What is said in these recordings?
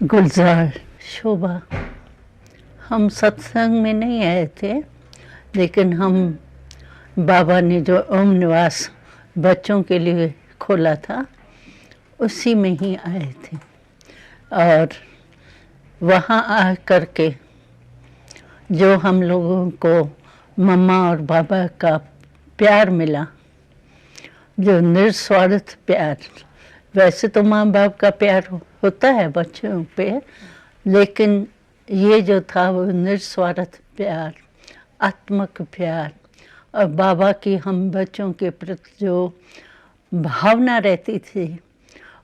गुलजार शोभा। हम सत्संग में नहीं आए थे, लेकिन हम बाबा ने जो ओम निवास बच्चों के लिए खोला था उसी में ही आए थे। और वहाँ आ कर के जो हम लोगों को मम्मा और बाबा का प्यार मिला, जो निस्वार्थ प्यार। वैसे तो माँ बाप का प्यार होता है बच्चों पे, लेकिन ये जो था वो निस्वार्थ प्यार, आत्मक प्यार। और बाबा की हम बच्चों के प्रति जो भावना रहती थी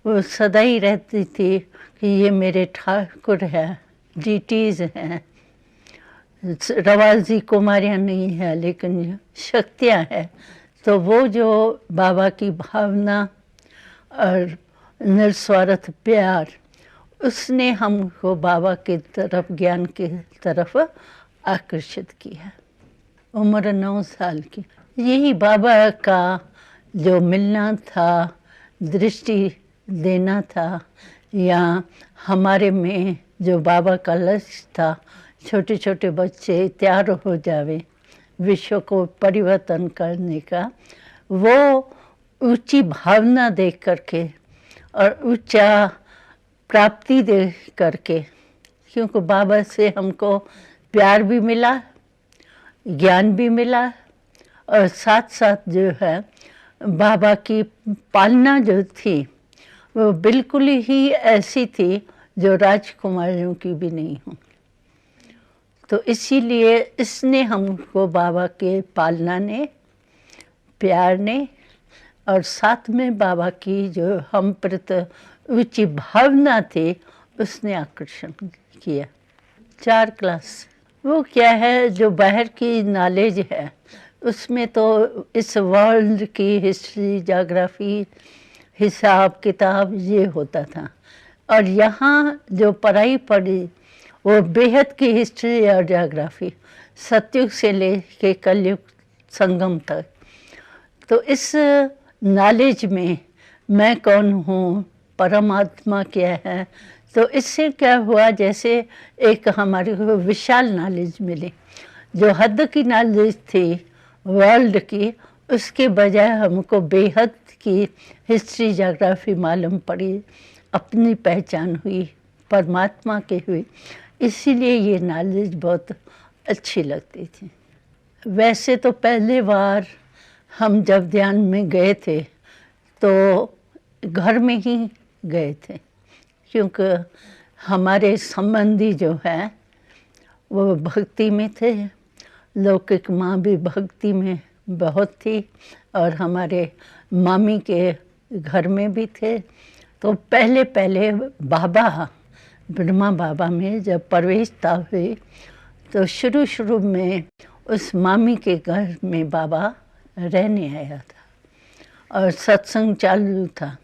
वो सदा ही रहती थी कि ये मेरे ठाकुर हैं, डीटीज़ हैं, रवाजी कुमारियाँ नहीं है लेकिन शक्तियाँ हैं। तो वो जो बाबा की भावना और निस्वार्थ प्यार, उसने हमको बाबा की तरफ, ज्ञान की तरफ आकर्षित किया। उम्र 9 साल की, यही बाबा का जो मिलना था, दृष्टि देना था, या हमारे में जो बाबा का लक्ष्य था, छोटे छोटे बच्चे तैयार हो जावे विश्व को परिवर्तन करने का, वो ऊंची भावना देख करके और ऊंचा प्राप्ति देख करके, क्योंकि बाबा से हमको प्यार भी मिला, ज्ञान भी मिला, और साथ साथ जो है बाबा की पालना जो थी वो बिल्कुल ही ऐसी थी जो राजकुमारियों की भी नहीं हो। तो इसीलिए इसने हमको बाबा के पालना ने, प्यार ने, और साथ में बाबा की जो हम प्रति ऊंची भावना थी उसने आकर्षण किया। 4 क्लास, वो क्या है जो बाहर की नॉलेज है उसमें तो इस वर्ल्ड की हिस्ट्री, ज्योग्राफी, हिसाब किताब ये होता था। और यहाँ जो पढ़ाई पढ़ी वो बेहद की हिस्ट्री और ज्योग्राफी, सतयुग से लेके कलयुग संगम तक। तो इस नॉलेज में मैं कौन हूँ, परमात्मा क्या है, तो इससे क्या हुआ, जैसे एक हमारे को विशाल नॉलेज मिली। जो हद की नॉलेज थी वर्ल्ड की, उसके बजाय हमको बेहद की हिस्ट्री, ज्योग्राफी मालूम पड़ी, अपनी पहचान हुई, परमात्मा की हुई। इसीलिए ये नॉलेज बहुत अच्छी लगती थी। वैसे तो पहली बार हम जब ध्यान में गए थे तो घर में ही गए थे, क्योंकि हमारे संबंधी जो है वो भक्ति में थे। लौकिक माँ भी भक्ति में बहुत थी और हमारे मामी के घर में भी थे। तो पहले पहले बाबा, ब्रह्मा बाबा में जब प्रवेशता हुई तो शुरू शुरू में उस मामी के घर में बाबा रहने आया था और सत्संग चालू था।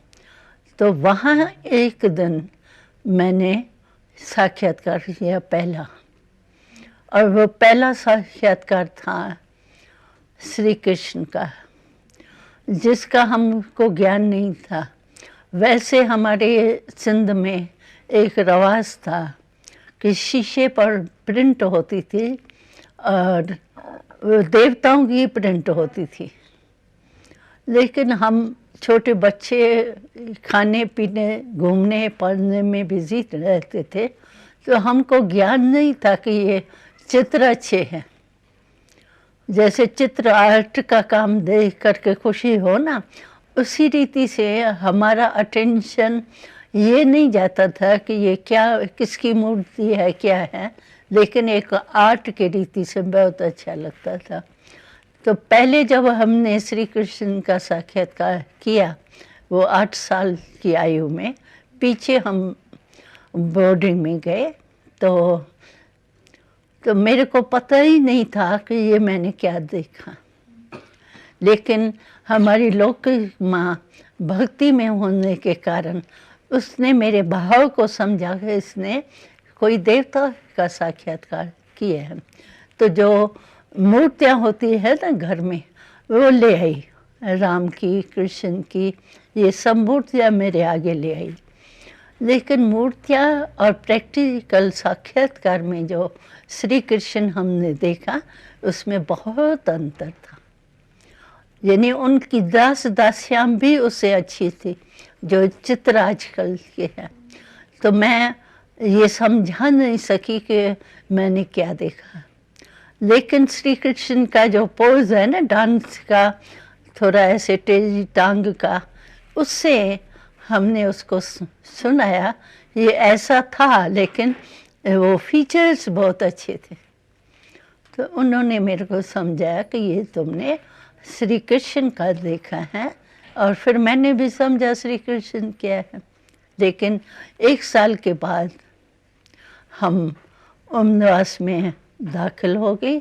तो वहाँ एक दिन मैंने साक्षात्कार किया पहला, और वो पहला साक्षात्कार था श्री कृष्ण का, जिसका हमको ज्ञान नहीं था। वैसे हमारे सिंध में एक रवाज था कि शीशे पर प्रिंट होती थी और देवताओं की प्रिंट होती थी, लेकिन हम छोटे बच्चे खाने पीने, घूमने, पढ़ने में बिजी रहते थे, तो हमको ज्ञान नहीं था कि ये चित्र अच्छे हैं। जैसे चित्र आर्ट का काम देख करके खुशी हो ना, उसी रीति से हमारा अटेंशन ये नहीं जाता था कि ये क्या, किसकी मूर्ति है, क्या है, लेकिन एक आर्ट के रीति से बहुत अच्छा लगता था। तो पहले जब हमने श्री कृष्ण का साक्षात्कार किया, वो 8 साल की आयु में, पीछे हम बोर्डिंग में गए, तो मेरे को पता ही नहीं था कि ये मैंने क्या देखा। लेकिन हमारी लौकिक माँ भक्ति में होने के कारण उसने मेरे भाव को समझा कि इसने कोई देवता का साक्षात्कार किया है। तो जो मूर्तियाँ होती है ना घर में, वो ले आई, राम की, कृष्ण की, ये सब मूर्तियाँ मेरे आगे ले आई। लेकिन मूर्तियाँ और प्रैक्टिकल साक्षात्कार में जो श्री कृष्ण हमने देखा, उसमें बहुत अंतर था। यानी उनकी दास दासियाँ भी उससे अच्छी थी जो चित्र आजकल के हैं। तो मैं ये समझा नहीं सकी कि मैंने क्या देखा। लेकिन श्री कृष्ण का जो पोज है ना डांस का, थोड़ा ऐसे तेजी टांग का, उससे हमने उसको सुनाया। ये ऐसा था, लेकिन वो फीचर्स बहुत अच्छे थे। तो उन्होंने मेरे को समझाया कि ये तुमने श्री कृष्ण का देखा है, और फिर मैंने भी समझा श्री कृष्ण क्या है। लेकिन 1 साल के बाद हम उम्रवास में दाखिल हो गई,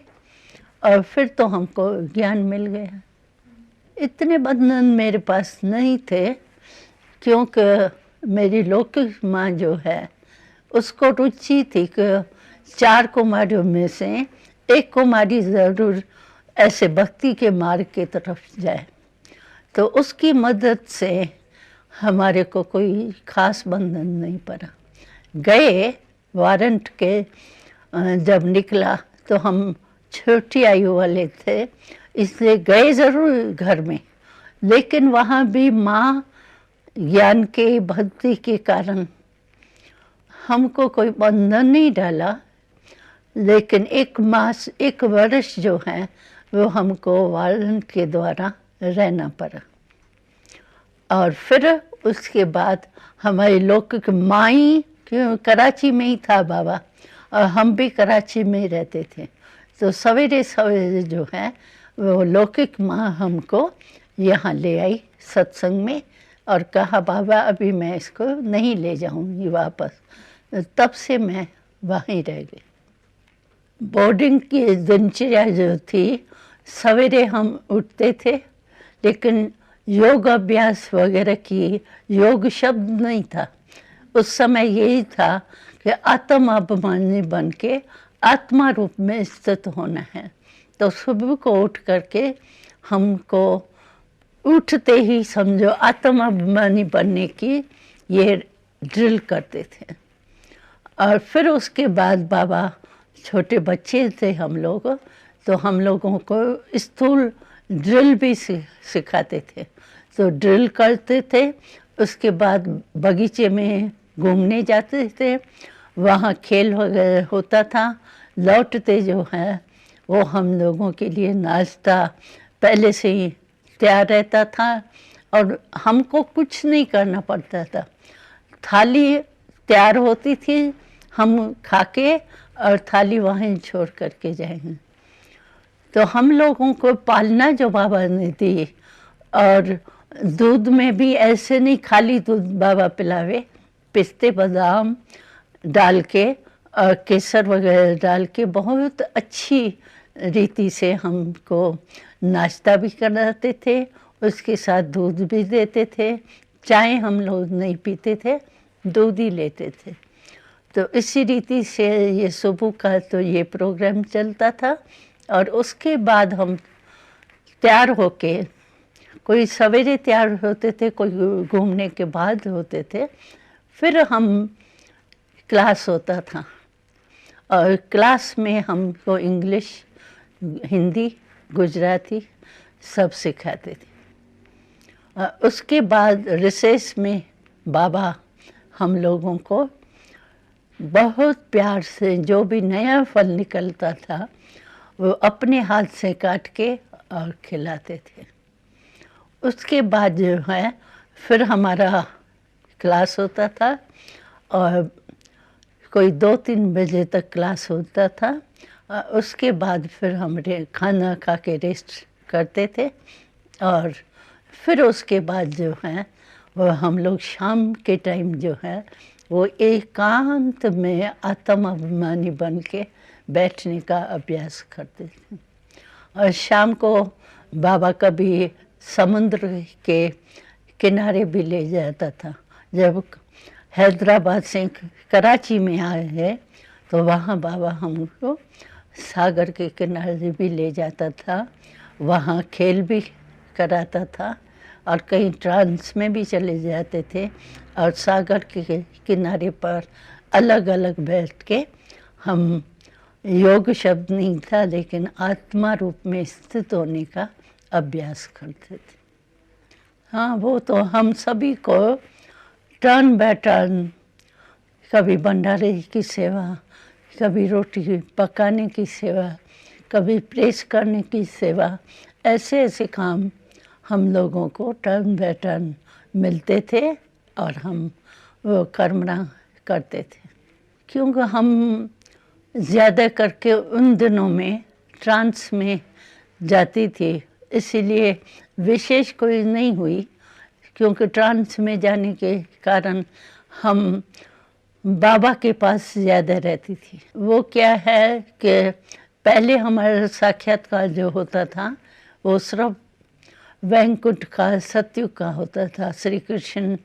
और फिर तो हमको ज्ञान मिल गया। इतने बंधन मेरे पास नहीं थे, क्योंकि मेरी लौकिक माँ जो है उसको रुचि थी कि 4 कुमारियों में से एक कुमारी ज़रूर ऐसे भक्ति के मार्ग की तरफ जाए। तो उसकी मदद से हमारे को कोई खास बंधन नहीं पड़ा। गए वारंट के जब निकला तो हम छोटी आयु वाले थे, इसलिए गए ज़रूर घर में, लेकिन वहाँ भी माँ ज्ञान के भक्ति के कारण हमको कोई बंधन नहीं डाला। लेकिन 1 मास 1 वर्ष जो है वो हमको वारंट के द्वारा रहना पड़ा। और फिर उसके बाद हमारे लौकिक माई, क्यों कराची में ही था बाबा, और हम भी कराची में ही रहते थे। तो सवेरे सवेरे जो है वो लौकिक माँ हमको यहाँ ले आई सत्संग में, और कहा बाबा अभी मैं इसको नहीं ले जाऊँगी वापस। तब से मैं वहीं रह गई। बोर्डिंग की दिनचर्या जो थी, सवेरे हम उठते थे, लेकिन योग अभ्यास वगैरह की, योग शब्द नहीं था उस समय। यही था कि आत्म अभिमानी बन के आत्मा रूप में स्थित होना है। तो सुबह को उठ करके हमको उठते ही समझो आत्म अभिमानी बनने की ये ड्रिल करते थे। और फिर उसके बाद बाबा, छोटे बच्चे थे हम लोग, तो हम लोगों को स्थूल ड्रिल भी सिखाते थे। तो ड्रिल करते थे, उसके बाद बगीचे में घूमने जाते थे, वहाँ खेल वगैरह होता था। लौटते जो है वो हम लोगों के लिए नाश्ता पहले से ही तैयार रहता था, और हमको कुछ नहीं करना पड़ता था। थाली तैयार होती थी, हम खा के और थाली वहीं छोड़ करके जाएंगे। तो हम लोगों को पालना जो बाबा ने दी, और दूध में भी ऐसे नहीं खाली दूध बाबा पिलावे, पिस्ते बादाम डाल के और केसर वगैरह डाल के बहुत अच्छी रीति से हमको नाश्ता भी कराते थे, उसके साथ दूध भी देते थे। चाय हम लोग नहीं पीते थे, दूध ही लेते थे। तो इसी रीति से ये सुबह का तो ये प्रोग्राम चलता था। और उसके बाद हम तैयार होके, कोई सवेरे तैयार होते थे, कोई घूमने के बाद होते थे। फिर हम क्लास होता था, और क्लास में हमको इंग्लिश, हिंदी, गुजराती सब सिखाते थे। उसके बाद रिसेस में बाबा हम लोगों को बहुत प्यार से जो भी नया फल निकलता था वो अपने हाथ से काट के और खिलाते थे। उसके बाद जो है फिर हमारा क्लास होता था, और कोई 2-3 बजे तक क्लास होता था। उसके बाद फिर हम खाना खा के रेस्ट करते थे, और फिर उसके बाद जो है वो हम लोग शाम के टाइम जो है वो एकांत में आत्म अभिमानी बन के बैठने का अभ्यास करते थे। और शाम को बाबा कभी समुद्र के किनारे भी ले जाता था। जब हैदराबाद से कराची में आए हैं तो वहाँ बाबा हमको सागर के किनारे भी ले जाता था, वहाँ खेल भी कराता था, और कहीं ट्रांस में भी चले जाते थे और सागर के किनारे पर अलग अलग बैठ के हम, योग शब्द नहीं था लेकिन आत्मा रूप में स्थित होने का अभ्यास करते थे। हाँ, वो तो हम सभी को टर्न बाय टर्न, कभी भंडारे की सेवा, कभी रोटी पकाने की सेवा, कभी प्रेस करने की सेवा, ऐसे ऐसे काम हम लोगों को टर्न बाय टर्न मिलते थे और हम वो कर्मणा करते थे। क्योंकि हम ज़्यादा करके उन दिनों में ट्रांस में जाती थी, इसीलिए विशेष कोई नहीं हुई। क्योंकि ट्रांस में जाने के कारण हम बाबा के पास ज़्यादा रहती थी। वो क्या है कि पहले हमारा साक्षात्कार जो होता था वो सिर्फ वैकुंठ का, सत्युग का होता था। श्री कृष्ण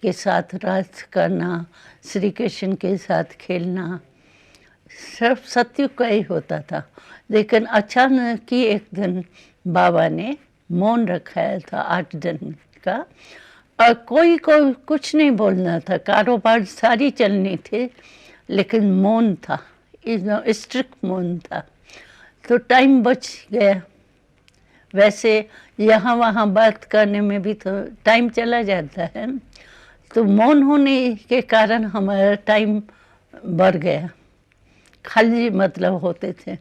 के साथ रास करना, श्री कृष्ण के साथ खेलना, सिर्फ सत्युग का ही होता था। लेकिन अचानक ही एक दिन बाबा ने मौन रखाया था 8 दिन का, और कोई को कुछ नहीं बोलना था, कारोबार सारी चलनी थी, लेकिन मौन था, स्ट्रिक्ट मौन था। तो टाइम बच गया। वैसे यहाँ वहाँ बात करने में भी तो टाइम चला जाता है, तो मौन होने के कारण हमारा टाइम बढ़ गया, खाली मतलब होते थे।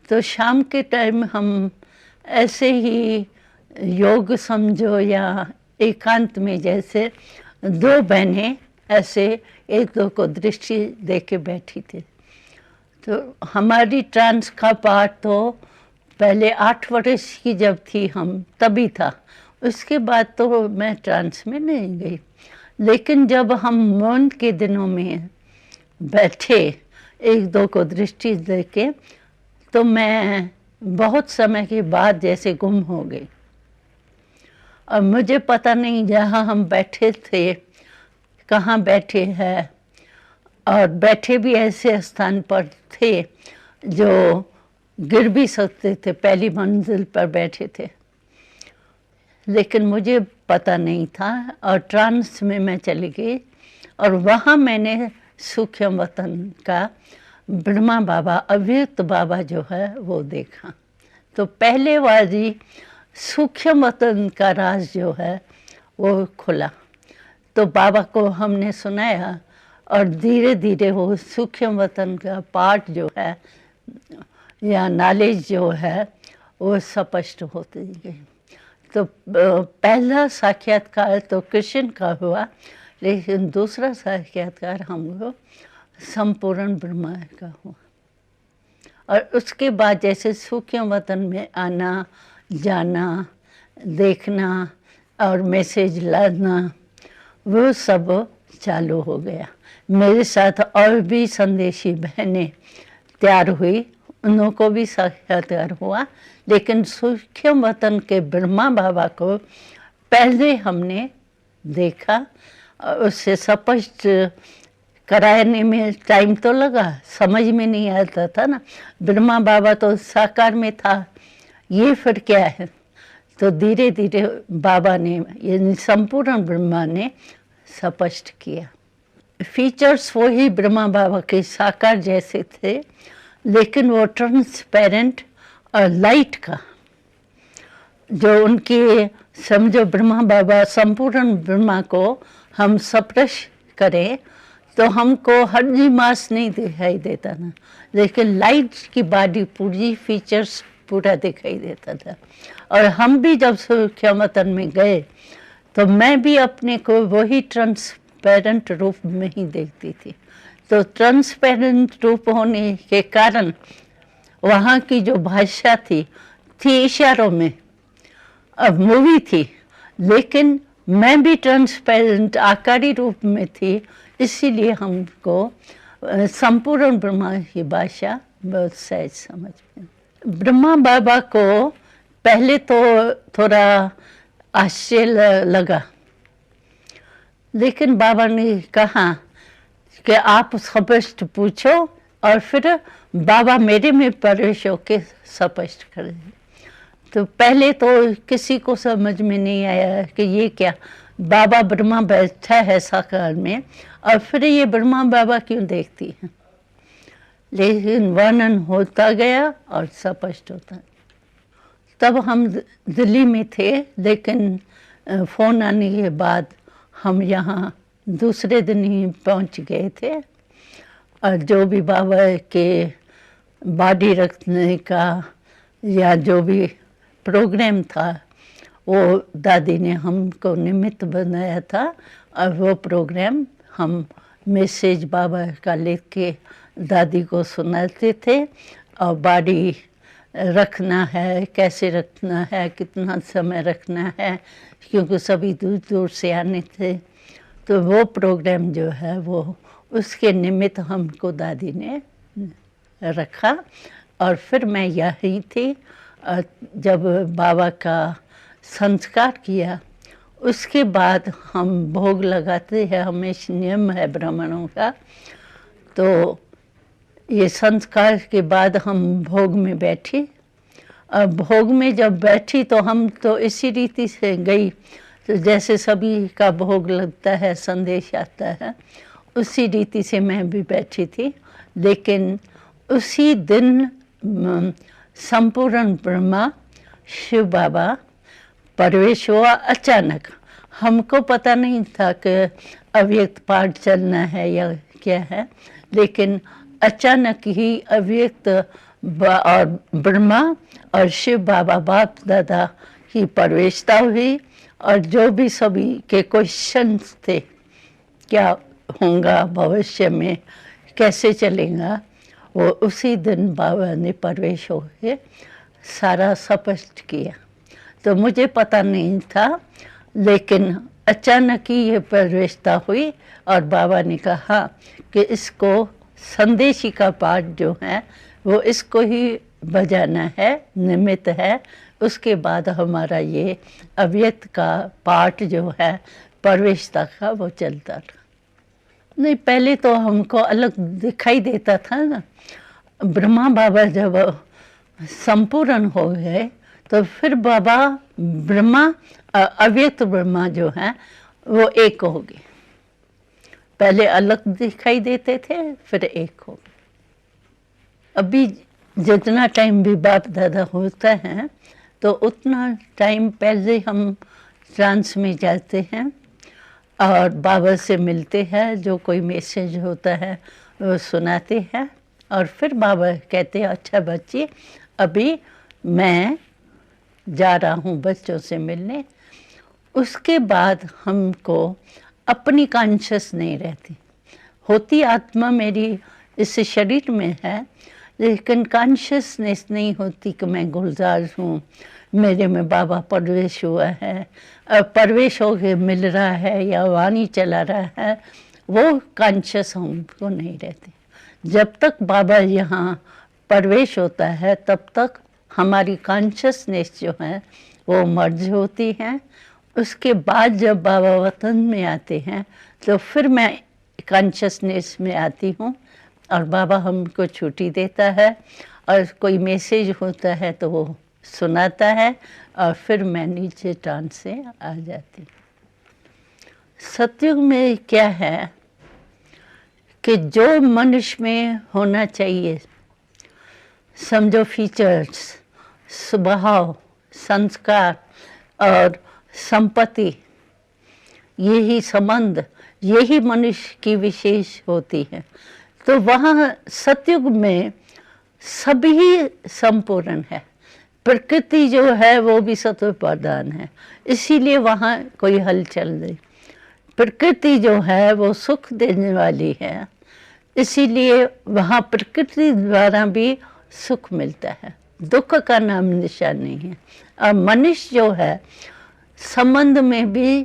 तो शाम के टाइम हम ऐसे ही योग समझो या एकांत में, जैसे 2 बहनें ऐसे एक दो को दृष्टि दे के बैठी थी। तो हमारी ट्रांस का पाठ तो पहले 8 वर्ष की जब थी हम तभी था, उसके बाद तो मैं ट्रांस में नहीं गई। लेकिन जब हम मौन के दिनों में बैठे एक दो को दृष्टि दे के, तो मैं बहुत समय के बाद जैसे गुम हो गई, और मुझे पता नहीं जहाँ हम बैठे थे कहाँ बैठे हैं, और बैठे भी ऐसे स्थान पर थे जो गिर भी सकते थे, पहली मंजिल पर बैठे थे, लेकिन मुझे पता नहीं था। और ट्रांस में मैं चली गई और वहाँ मैंने सूक्ष्म वतन का ब्रह्मा बाबा, अव्यक्त बाबा जो है वो देखा। तो पहले वाली सूक्ष्म वतन का राज जो है वो खुला। तो बाबा को हमने सुनाया और धीरे धीरे वो सूक्ष्म वतन का पाठ जो है या नॉलेज जो है वो स्पष्ट होती गई। तो पहला साक्षात्कार तो कृष्ण का हुआ, लेकिन दूसरा साक्षात्कार हमको संपूर्ण ब्रह्मा का हुआ। और उसके बाद जैसे सूक्ष्म वतन में आना जाना, देखना और मैसेज लाना, वो सब चालू हो गया। मेरे साथ और भी संदेशी बहनें तैयार हुई, उन्हों को भी साक्षात्कार हुआ, लेकिन सूक्ष्म वतन के ब्रह्मा बाबा को पहले हमने देखा। उससे स्पष्ट कराने में टाइम तो लगा, समझ में नहीं आता था ना, ब्रह्मा बाबा तो साकार में था, ये फिर क्या है। तो धीरे धीरे बाबा ने, यानी संपूर्ण ब्रह्मा ने स्पष्ट किया। फीचर्स वही ब्रह्मा बाबा के साकार जैसे थे, लेकिन वो ट्रांसपेरेंट और लाइट का, जो उनकी समझो ब्रह्मा बाबा संपूर्ण ब्रह्मा को हम स्पर्श करें तो हमको हड्डी मांस नहीं दिखाई देता ना, लेकिन लाइट की बॉडी पूरी फीचर्स पूरा दिखाई देता था। और हम भी जब सूक्ष्मतन में गए तो मैं भी अपने को वही ट्रांसपेरेंट रूप में ही देखती थी। तो ट्रांसपेरेंट रूप होने के कारण वहाँ की जो भाषा थी इशारों में, अब मूवी थी, लेकिन मैं भी ट्रांसपेरेंट आकारी रूप में थी, इसीलिए हमको संपूर्ण ब्रह्मा की भाषा बहुत सहज समझ में। ब्रह्मा बाबा को पहले तो थोड़ा आश्चर्य लगा, लेकिन बाबा ने कहा कि आप स्पष्ट पूछो और फिर बाबा मेरे में प्रवेश होकर स्पष्ट करें। तो पहले तो किसी को समझ में नहीं आया कि ये क्या, बाबा ब्रह्मा बैठा है साकार में और फिर ये ब्रह्मा बाबा क्यों देखती है। लेकिन वर्णन होता गया और स्पष्ट होता। तब हम दिल्ली में थे, लेकिन फ़ोन आने के बाद हम यहाँ दूसरे दिन ही पहुँच गए थे। और जो भी बाबा के बॉडी रखने का या जो भी प्रोग्राम था, वो दादी ने हमको निमित्त बनाया था। और वो प्रोग्राम हम मैसेज बाबा का लिख के दादी को सुनाते थे। और बॉडी रखना है, कैसे रखना है, कितना समय रखना है, क्योंकि सभी दूर दूर से आने थे। तो वो प्रोग्राम जो है वो उसके निमित्त हमको दादी ने रखा। और फिर मैं यहीं थी। जब बाबा का संस्कार किया उसके बाद हम भोग लगाते हैं, हमेशा नियम है ब्राह्मणों का। तो ये संस्कार के बाद हम भोग में बैठी। और भोग में जब बैठी तो हम तो इसी रीति से गई, तो जैसे सभी का भोग लगता है, संदेश आता है, उसी रीति से मैं भी बैठी थी। लेकिन उसी दिन संपूर्ण ब्रह्मा शिव बाबा प्रवेश हुआ अचानक। हमको पता नहीं था कि अव्यक्त पाठ चलना है या क्या है, लेकिन अचानक ही अव्यक्त और ब्रह्मा और शिव बाबा बाप दादा की प्रवेशता हुई। और जो भी सभी के क्वेश्चंस थे, क्या होगा भविष्य में, कैसे चलेगा, वो उसी दिन बाबा ने प्रवेश होकर सारा स्पष्ट किया। तो मुझे पता नहीं था, लेकिन अचानक ही ये प्रवेशता हुई और बाबा ने कहा कि इसको संदेशी का पाठ जो है वो इसको ही बजाना है, निमित्त है। उसके बाद हमारा ये अव्यक्त का पाठ जो है प्रवेशता का वो चलता था। नहीं, पहले तो हमको अलग दिखाई देता था ना। ब्रह्मा बाबा जब संपूर्ण हो गए तो फिर बाबा ब्रह्मा अव्यक्त ब्रह्मा जो है वो एक हो गए। पहले अलग दिखाई देते थे, फिर एक हो गए। अभी जितना टाइम भी बाप दादा होता है तो उतना टाइम पहले हम ट्रांस में जाते हैं और बाबा से मिलते हैं। जो कोई मैसेज होता है वो सुनाते हैं और फिर बाबा कहते हैं, अच्छा बच्चे, अभी मैं जा रहा हूँ बच्चों से मिलने। उसके बाद हमको अपनी कॉन्शियस नहीं रहती होती। आत्मा मेरी इस शरीर में है, लेकिन कॉन्शियसनेस नहीं होती कि मैं गुलजार हूँ, मेरे में बाबा प्रवेश हुआ है, प्रवेश होके मिल रहा है या वाणी चला रहा है, वो कॉन्शियस हमको नहीं रहती। जब तक बाबा यहाँ प्रवेश होता है तब तक हमारी कॉन्शियसनेस जो है वो मर्ज होती है। उसके बाद जब बाबा वतन में आते हैं तो फिर मैं कॉन्शियसनेस में आती हूँ और बाबा हमको छुट्टी देता है और कोई मैसेज होता है तो वो सुनाता है और फिर मैं नीचे ट्रांस से आ जाती हूँ। सतयुग में क्या है कि जो मनुष्य में होना चाहिए, समझो फीचर्स, स्वभाव, संस्कार और संपत्ति, यही संबंध, यही मनुष्य की विशेष होती है। तो वहाँ सतयुग में सभी संपूर्ण है। प्रकृति जो है वो भी सत्व प्रधान है, इसीलिए वहाँ कोई हलचल नहीं। प्रकृति जो है वो सुख देने वाली है, इसीलिए वहाँ प्रकृति द्वारा भी सुख मिलता है, दुख का नाम निशान नहीं है। और मनुष्य जो है संबंध में भी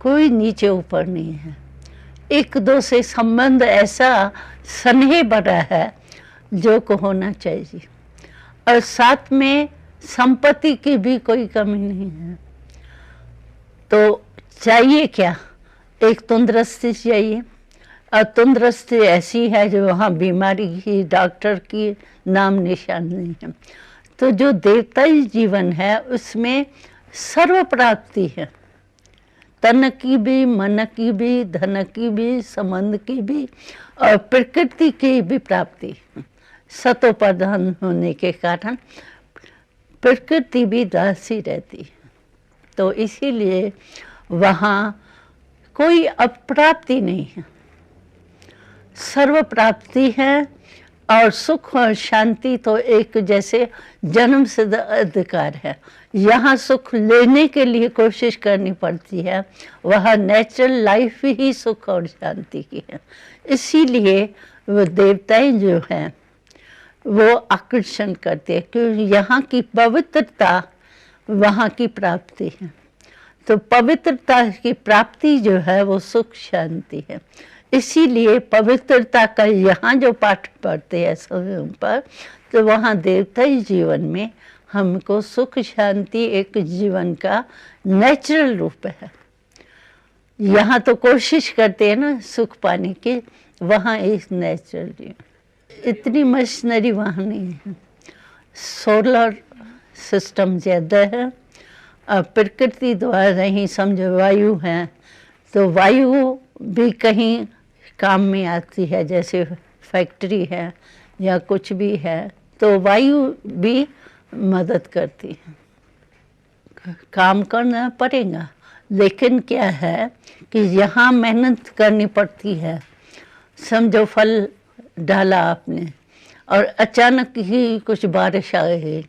कोई नीचे ऊपर नहीं है। एक दो से संबंध ऐसा स्नेह बड़ा है जो को होना चाहिए, और साथ में संपत्ति की भी कोई कमी नहीं है। तो चाहिए क्या? एक तंदुरुस्ती चाहिए, और तंदुरुस्ती ऐसी है जो वहाँ बीमारी की, डॉक्टर की नाम निशान नहीं है। तो जो देवताई जीवन है उसमें सर्व प्राप्ति है, तन की भी, मन की भी, धन की भी, संबंध की भी और प्रकृति की भी प्राप्ति। सतोप्रधान होने के कारण प्रकृति भी दासी रहती, तो इसीलिए वहाँ कोई अप्राप्ति नहीं है, सर्व प्राप्ति है। और सुख और शांति तो एक जैसे जन्म सिद्ध अधिकार है। यहाँ सुख लेने के लिए कोशिश करनी पड़ती है, वह नेचुरल लाइफ ही सुख और शांति की है। इसीलिए वो देवताएं जो हैं वो आकर्षण करते हैं, क्योंकि यहाँ की पवित्रता वहाँ की प्राप्ति है। तो पवित्रता की प्राप्ति जो है वो सुख शांति है। इसीलिए पवित्रता का यहाँ जो पाठ पढ़ते हैं समय पर, तो वहाँ देवताई जीवन में हमको सुख शांति एक जीवन का नेचुरल रूप है। यहाँ तो कोशिश करते हैं ना सुख पाने की, वहाँ एक नेचुरल, इतनी मशीनरी वहाँ नहीं है। सोलर सिस्टम ज़्यादा है, प्रकृति द्वारा ही समझो वायु है, तो वायु भी कहीं काम में आती है, जैसे फैक्ट्री है या कुछ भी है, तो वायु भी मदद करती है। काम करना पड़ेगा, लेकिन क्या है कि यहाँ मेहनत करनी पड़ती है। समझो फल डाला आपने और अचानक ही कुछ बारिश आ गई,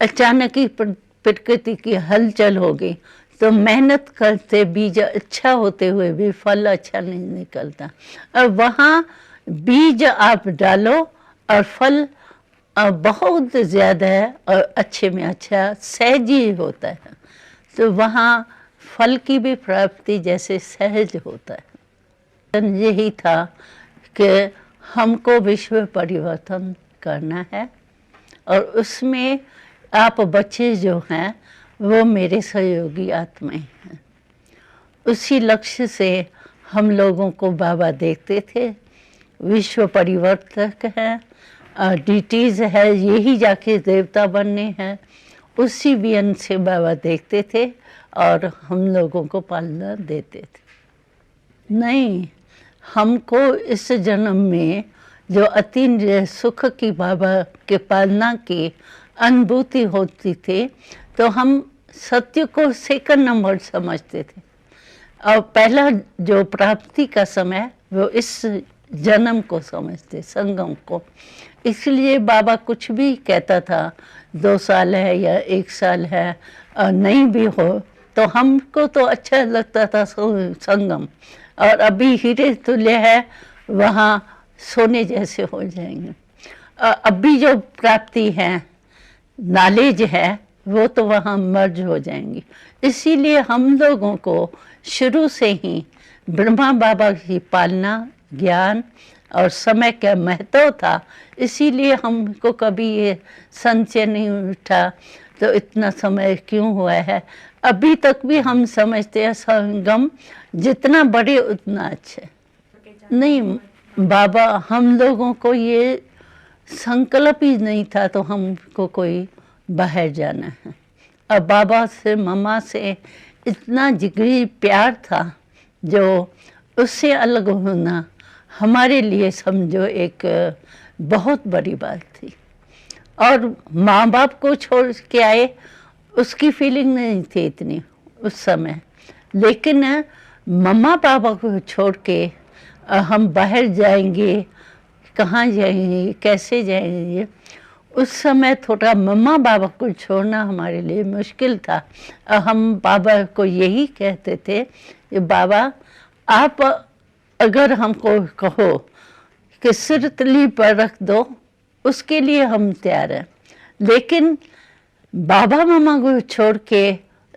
अचानक ही प्रकृति की हलचल हो गई, तो मेहनत करते बीज अच्छा होते हुए भी फल अच्छा नहीं निकलता। और वहाँ बीज आप डालो और फल बहुत ज़्यादा है और अच्छे में अच्छा सहज ही होता है, तो वहाँ फल की भी प्राप्ति जैसे सहज होता है। यही था कि हमको विश्व परिवर्तन करना है, और उसमें आप बच्चे जो हैं वो मेरे सहयोगी आत्माएं हैं। उसी लक्ष्य से हम लोगों को बाबा देखते थे, विश्व परिवर्तक है, डीटीज है, यही जाके देवता बनने हैं, उसी वियन से बाबा देखते थे और हम लोगों को पालना देते थे। नहीं, हमको इस जन्म में जो अति सुख की बाबा के पालना की अनुभूति होती थी, तो हम सत्य को सेकंड नंबर समझते थे, और पहला जो प्राप्ति का समय वो इस जन्म को समझते, संगम को। इसलिए बाबा कुछ भी कहता था, 2 साल है या 1 साल है, और नहीं भी हो तो हमको तो अच्छा लगता था संगम, और अभी हीरे तुल्य है, वहाँ सोने जैसे हो जाएंगे। अभी जो प्राप्ति है, नॉलेज है, वो तो वहाँ मर्ज हो जाएंगी। इसीलिए हम लोगों को शुरू से ही ब्रह्मा बाबा की पालना, ज्ञान और समय का महत्व था। इसीलिए हमको कभी ये संशय नहीं उठा तो इतना समय क्यों हुआ है। अभी तक भी हम समझते हैं संगम जितना बड़े उतना अच्छा। नहीं बाबा, हम लोगों को ये संकल्प ही नहीं था तो हमको कोई बाहर जाना है। अब बाबा से, मम्मा से इतना जिगरी प्यार था, जो उससे अलग होना हमारे लिए समझो एक बहुत बड़ी बात थी। और माँ बाप को छोड़ के आए, उसकी फीलिंग नहीं थी इतनी उस समय, लेकिन मम्मा पापा को छोड़ के हम बाहर जाएंगे, कहाँ जाएंगे, कैसे जाएंगे, उस समय थोड़ा मम्मा बाबा को छोड़ना हमारे लिए मुश्किल था। हम बाबा को यही कहते थे कि बाबा आप अगर हमको कहो कि सिर तली पर रख दो, उसके लिए हम तैयार हैं, लेकिन बाबा मम्मा को छोड़ के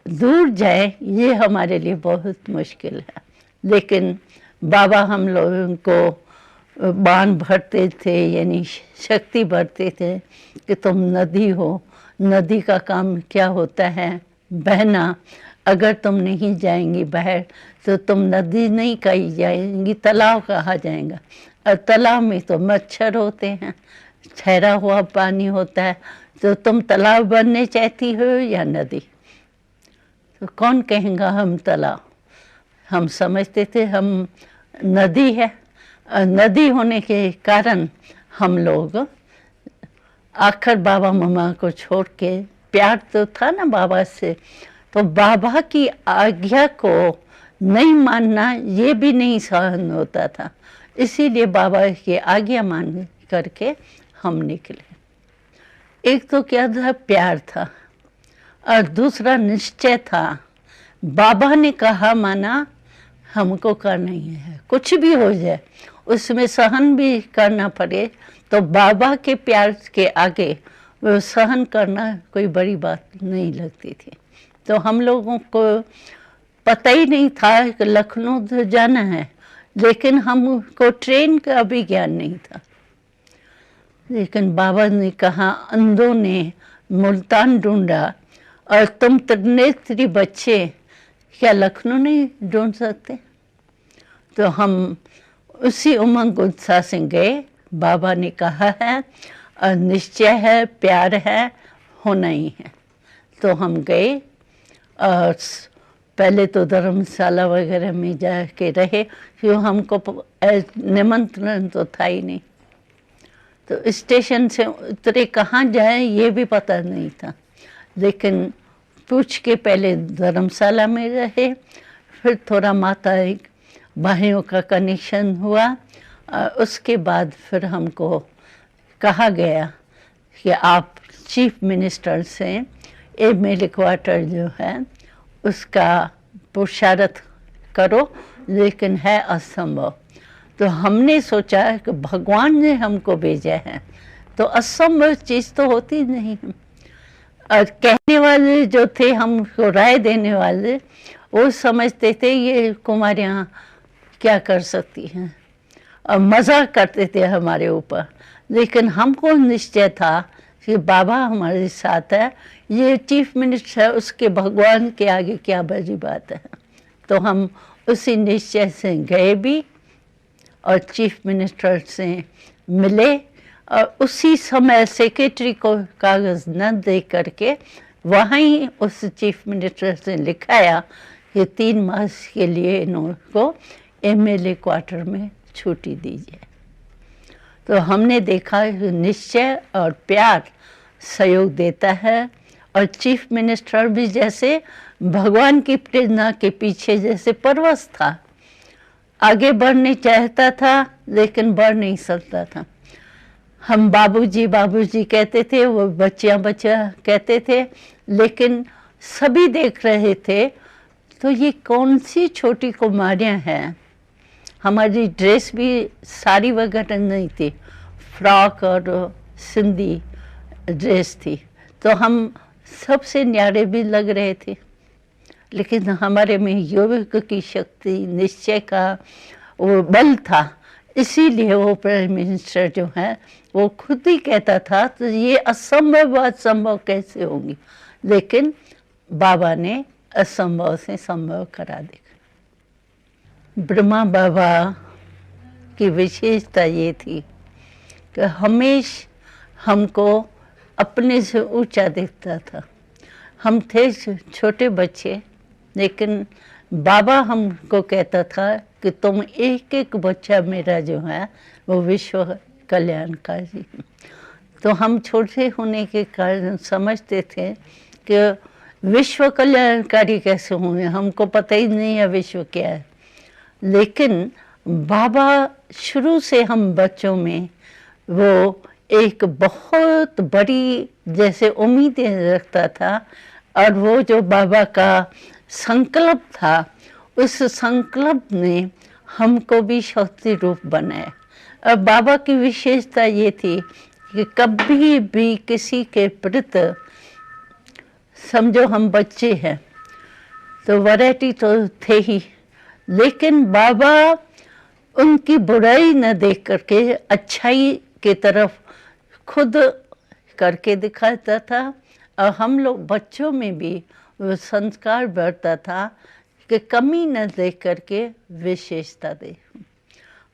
दूर जाए ये हमारे लिए बहुत मुश्किल है। लेकिन बाबा हम लोगों को बाण भरते थे, यानी शक्ति भरते थे कि तुम नदी हो, नदी का काम क्या होता है, बहना। अगर तुम नहीं जाएंगी बाहर तो तुम नदी नहीं कही जाएंगी, तालाब कहा जाएगा, और तालाब में तो मच्छर होते हैं, ठहरा हुआ पानी होता है, तो तुम तालाब बनने चाहती हो या नदी? तो कौन कहेगा हम तालाब? हम समझते थे हम नदी है। नदी होने के कारण हम लोग आखिर बाबा मम्मा को छोड़ के, प्यार तो था ना बाबा से, तो बाबा की आज्ञा को नहीं मानना ये भी नहीं सहन होता था, इसीलिए बाबा की आज्ञा मान करके हम निकले। एक तो क्या था, प्यार था, और दूसरा निश्चय था। बाबा ने कहा माना, हमको करना ही है, कुछ भी हो जाए, उसमें सहन भी करना पड़े, तो बाबा के प्यार के आगे वो सहन करना कोई बड़ी बात नहीं लगती थी। तो हम लोगों को पता ही नहीं था कि लखनऊ तो जाना है, लेकिन हमको ट्रेन का भी ज्ञान नहीं था। लेकिन बाबा ने कहा, अंधों ने मुल्तान ढूंढा और तुम त्रिनेत्री बच्चे क्या लखनऊ नहीं ढूंढ सकते? तो हम उसी उमंग उत्साह से गए। बाबा ने कहा है और निश्चय है, प्यार है, होना ही है। तो हम गए और पहले तो धर्मशाला वगैरह में जा के रहे, क्यों हमको निमंत्रण तो था ही नहीं। तो स्टेशन से उतरे, कहाँ जाए ये भी पता नहीं था, लेकिन पूछ के पहले धर्मशाला में रहे, फिर थोड़ा माता एक भाइयों का कनेक्शन हुआ। उसके बाद फिर हमको कहा गया कि आप चीफ मिनिस्टर से एमएलए क्वार्टर जो है उसका पुरुषार्थ करो, लेकिन है असंभव। तो हमने सोचा कि भगवान ने हमको भेजा है, तो असंभव चीज़ तो होती नहीं। और कहने वाले जो थे, हमको राय देने वाले, वो समझते थे ये कुमारियाँ क्या कर सकती हैं, और मजाक करते थे हमारे ऊपर। लेकिन हमको निश्चय था कि बाबा हमारे साथ है, ये चीफ मिनिस्टर है, उसके भगवान के आगे क्या बड़ी बात है। तो हम उसी निश्चय से गए भी और चीफ मिनिस्टर से मिले, और उसी समय सेक्रेटरी को कागज़ न दे करके वहाँ ही उस चीफ मिनिस्टर से लिखाया कि 3 मास के लिए इनको एमएलए क्वार्टर में छुट्टी दीजिए। तो हमने देखा कि निश्चय और प्यार सहयोग देता है, और चीफ मिनिस्टर भी जैसे भगवान की प्रेरणा के पीछे जैसे परवश था, आगे बढ़ने चाहता था लेकिन बढ़ नहीं सकता था। हम बाबूजी बाबूजी कहते थे, वो बच्चियाँ बच्चियाँ कहते थे, लेकिन सभी देख रहे थे तो ये कौन सी छोटी कुमारियाँ हैं। हमारी ड्रेस भी साड़ी वगैरह नहीं थी, फ्रॉक और सिंधी ड्रेस थी, तो हम सबसे न्यारे भी लग रहे थे। लेकिन हमारे में योग की शक्ति, निश्चय का वो बल था, इसीलिए वो प्राइम मिनिस्टर जो है वो खुद ही कहता था तो ये असंभव बात संभव कैसे होगी, लेकिन बाबा ने असंभव से संभव करा देखा। ब्रह्मा बाबा की विशेषता ये थी कि हमेशा हमको अपने से ऊंचा दिखता था। हम थे छोटे बच्चे, लेकिन बाबा हमको कहता था कि तुम एक एक बच्चा मेरा जो है वो विश्व कल्याणकारी। तो हम छोटे होने के कारण समझते थे कि विश्व कल्याणकारी कैसे होंगे, हमको पता ही नहीं है विश्व क्या है। लेकिन बाबा शुरू से हम बच्चों में वो एक बहुत बड़ी जैसे उम्मीदें रखता था, और वो जो बाबा का संकल्प था, उस संकल्प ने हमको भी शक्ति रूप बनाया। और बाबा की विशेषता ये थी कि कभी भी किसी के प्रति, समझो हम बच्चे हैं तो वैरायटी तो थे ही, लेकिन बाबा उनकी बुराई न देख करके अच्छाई की तरफ खुद करके दिखाता था। और हम लोग बच्चों में भी वो संस्कार बढ़ता था कि कमी न देख करके विशेषता दे।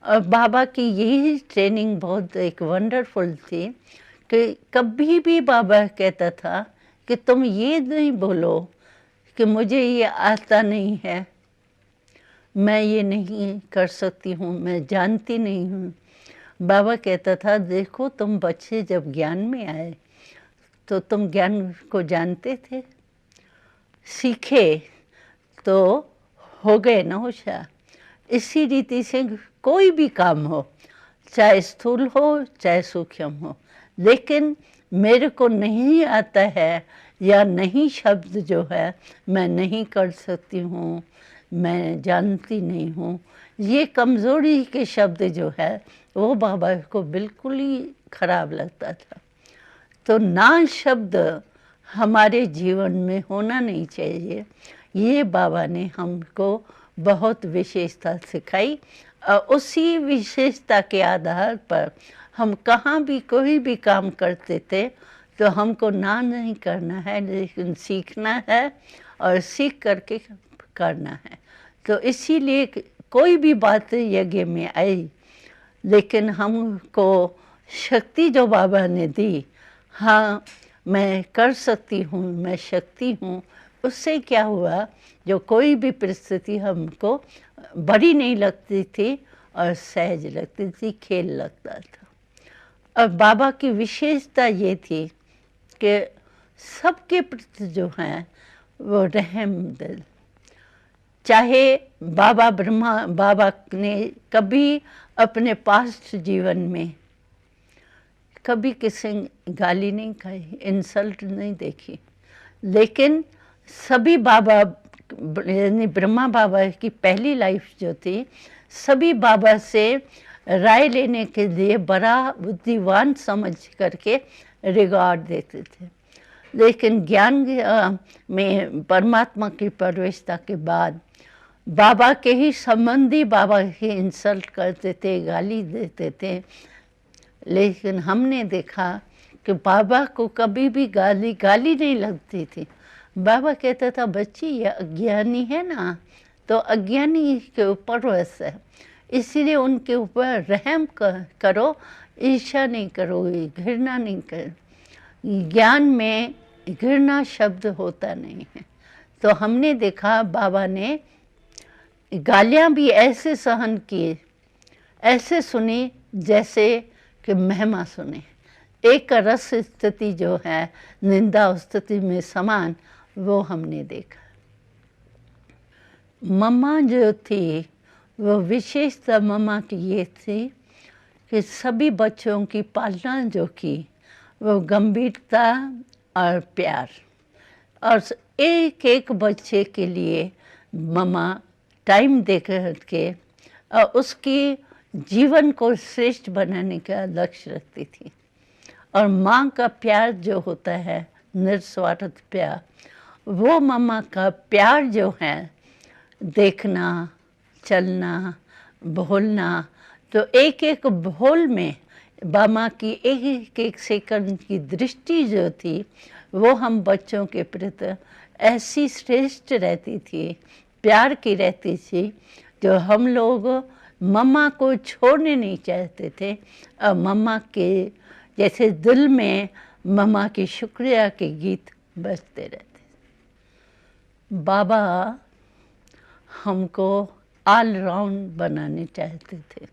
और बाबा की यही ट्रेनिंग बहुत एक वंडरफुल थी कि कभी भी बाबा कहता था कि तुम ये नहीं बोलो कि मुझे ये आता नहीं है, मैं ये नहीं कर सकती हूँ, मैं जानती नहीं हूँ। बाबा कहता था देखो तुम बच्चे जब ज्ञान में आए तो तुम ज्ञान को जानते थे, सीखे तो हो गए ना होशियार। इसी रीति से कोई भी काम हो, चाहे स्थूल हो चाहे सूक्ष्म हो, लेकिन मेरे को नहीं आता है या नहीं शब्द जो है मैं नहीं कर सकती हूँ, मैं जानती नहीं हूँ, ये कमज़ोरी के शब्द जो है वो बाबा को बिल्कुल ही खराब लगता था। तो ना शब्द हमारे जीवन में होना नहीं चाहिए, ये बाबा ने हमको बहुत विशेषता सिखाई। उसी विशेषता के आधार पर हम कहाँ भी कोई भी काम करते थे तो हमको ना नहीं करना है, लेकिन सीखना है और सीख करके करना है। तो इसीलिए कोई भी बात यज्ञ में आई, लेकिन हमको शक्ति जो बाबा ने दी, हाँ मैं कर सकती हूँ, मैं शक्ति हूँ, उससे क्या हुआ, जो कोई भी परिस्थिति हमको बड़ी नहीं लगती थी और सहज लगती थी, खेल लगता था। और बाबा की विशेषता ये थी कि सबके प्रति जो हैं वो रहम दिल। चाहे बाबा ने कभी अपने पास्ट जीवन में कभी किसी गाली नहीं खाई, इंसल्ट नहीं देखी, लेकिन सभी बाबा यानी ब्रह्मा बाबा की पहली लाइफ जो थी, सभी बाबा से राय लेने के लिए बड़ा बुद्धिवान समझ करके रिगार्ड देते थे। लेकिन ज्ञान में परमात्मा की प्रवेशता के बाद बाबा के ही संबंधी बाबा की इंसल्ट करते थे, गाली देते थे। लेकिन हमने देखा कि बाबा को कभी भी गाली नहीं लगती थी। बाबा कहता था बच्ची ये अज्ञानी है ना, तो अज्ञानी के ऊपर वैसा है, इसीलिए उनके ऊपर रहम करो, ईर्ष्या नहीं करो, घृणा नहीं करो। ज्ञान में घृणा शब्द होता नहीं है। तो हमने देखा बाबा ने गालियाँ भी ऐसे सहन किए, ऐसे सुनी जैसे कि महिमा सुने। एक रस स्थिति जो है निंदा स्थिति में समान, वो हमने देखा। मम्मा जो थी वो विशेषता मम्मा की ये थी कि सभी बच्चों की पालना जो की वो गंभीरता और प्यार, और एक एक बच्चे के लिए मम्मा टाइम दे करके और उसकी जीवन को श्रेष्ठ बनाने का लक्ष्य रखती थी। और माँ का प्यार जो होता है निस्वार्थ प्यार, वो मम्मा का प्यार जो है देखना, चलना, बोलना, तो एक एक बोल में मामा की एक एक सेकंड की दृष्टि जो थी वो हम बच्चों के प्रति ऐसी श्रेष्ठ रहती थी, प्यार की रहती थी, जो हम लोग मम्मा को छोड़ने नहीं चाहते थे। और मम्मा के जैसे दिल में मम्मा की शुक्रिया के गीत बजते रहते थे। बाबा हमको ऑल राउंड बनाने चाहते थे,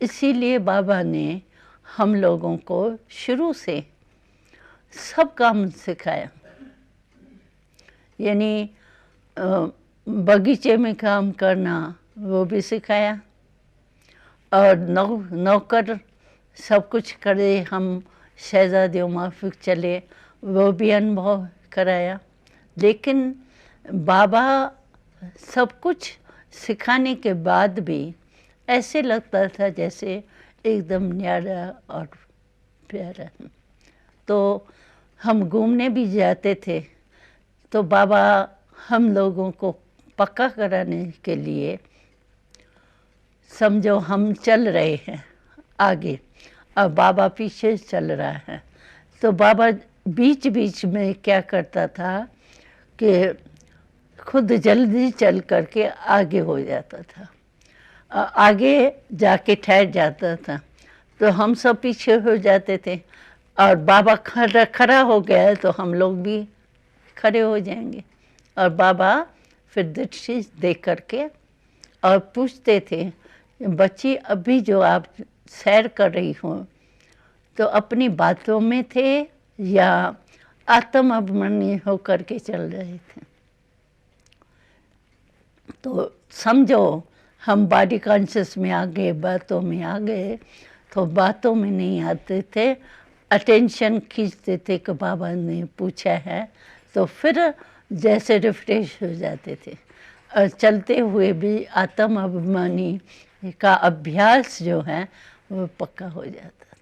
इसीलिए बाबा ने हम लोगों को शुरू से सब काम सिखाया। यानी बगीचे में काम करना वो भी सिखाया, और नौकर सब कुछ करे, हम शहजादियों माफिक चले, वो भी अनुभव कराया। लेकिन बाबा सब कुछ सिखाने के बाद भी ऐसे लगता था जैसे एकदम न्यारा और प्यारा। तो हम घूमने भी जाते थे तो बाबा हम लोगों को पक्का कराने के लिए, समझो हम चल रहे हैं आगे और बाबा पीछे चल रहा है, तो बाबा बीच बीच में क्या करता था कि खुद जल्दी चल करके आगे हो जाता था। आगे जाके ठहर जाता था, तो हम सब पीछे हो जाते थे, और बाबा खड़ा खड़ा हो गया तो हम लोग भी खड़े हो जाएंगे। और बाबा फिर दृष्टि देख करके और पूछते थे, बच्ची अभी जो आप सैर कर रही हो तो अपनी बातों में थे या आत्म अभिमानी होकर के चल रहे थे? तो समझो हम बॉडी कॉन्शियस में आ गए, बातों में आ गए, तो बातों में नहीं आते थे, अटेंशन खींचते थे कि बाबा ने पूछा है, तो फिर जैसे रिफ्रेश हो जाते थे। और चलते हुए भी आत्म अभिमानी का अभ्यास जो है वो पक्का हो जाता था।